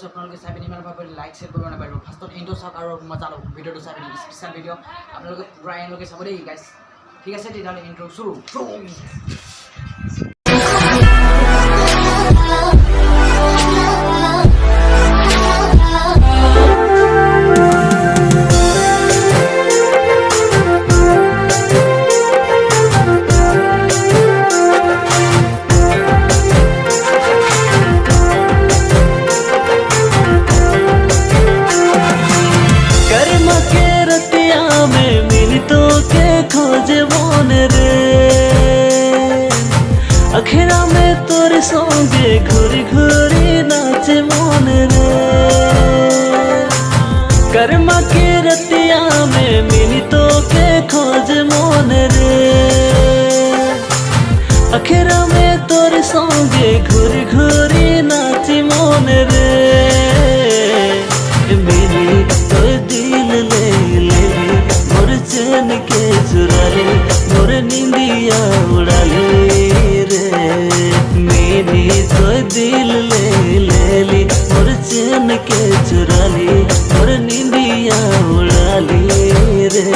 আছোঁ আপোনালোকে চাই পিনি ইমানভাৱে লাইক শ্বেয়াৰ কৰিব নাপাৰিব ফাৰ্ষ্টত ইণ্ট্ৰ চাওক আৰু মজা লওক ভিডিঅ'টো চাই পিনি স্পেচিয়েল ভিডিঅ' আপোনালোকে প্ৰায় এনলৈকে চাব দেই গাইছ ঠিক আছে তেতিয়াহ'লে ইণ্ট্ৰ চুৰু अखेरा में तोरे संगे घुरी घुरी नाचे मन रे कर्मा के रतिया में मिली तो के खोज मन रे अखेरा में तोरे संगे घुरी घुरी नाचे मन रे मिली तो दिल ले ले मोर चैन के चुरा ले मोर नींदिया उड़ा ले मेरी तो दिल ले ली और चैन के चुरा ली और नींदिया उड़ा ली रे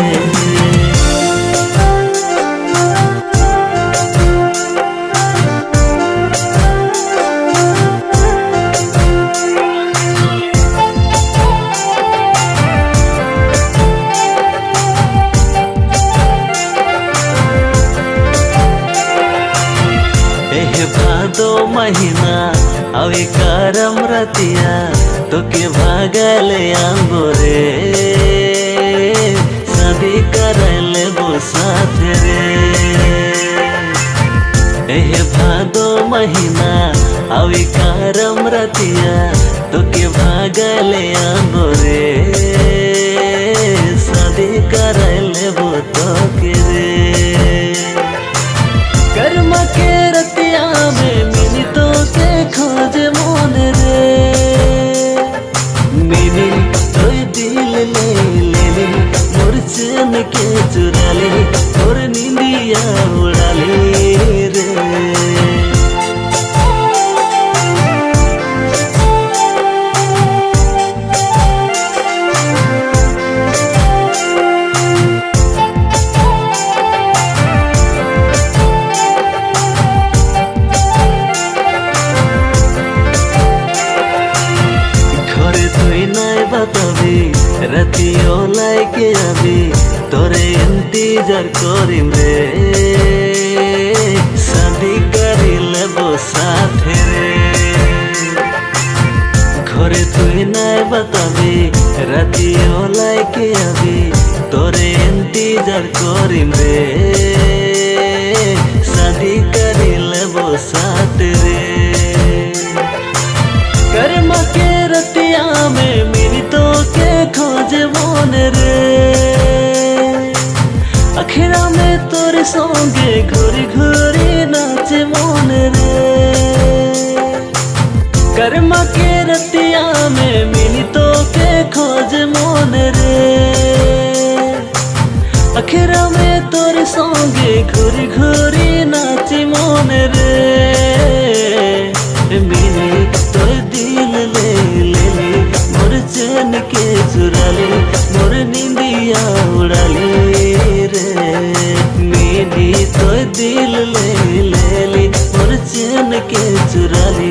भादो महीना अवे करम रतिया तो के भागले आंगोरे शादी करले वो साथ रे भादो महीना अवे करम रतिया तो के भागले आंगोरे शादी करले वो तो के रे कर्मा के रतिया में मिली तो के खोज मन रे मिली तो दिल ले ले मोर चैन के चुरा ले मोर नींदिया उड़ा ले रे रतियो लाइके अभी तोरे इंतजार करिम रे शादी करी लेबो साथ रे घरे तुई नाय बताबी रतियो लाइके अभी तोरे इंतजार करिम रे शादी करी लेबो साथ रे कर्मा के रतिया में मिली तो के खोज मन रे अखेरा में तोरे संगे घुरी घुरी नाचे मन रे कर्मा के रतिया में मिली तो के खोज मन रे अखेरा में तोरे संगे घुरी घुरी नाचे मन रे मिली तो दिल ले ले मोर चैन के चुरा ले मोर नींदिया उड़ा ले रे मेरी तो दिल ले ले मोर चैन के चुरा ले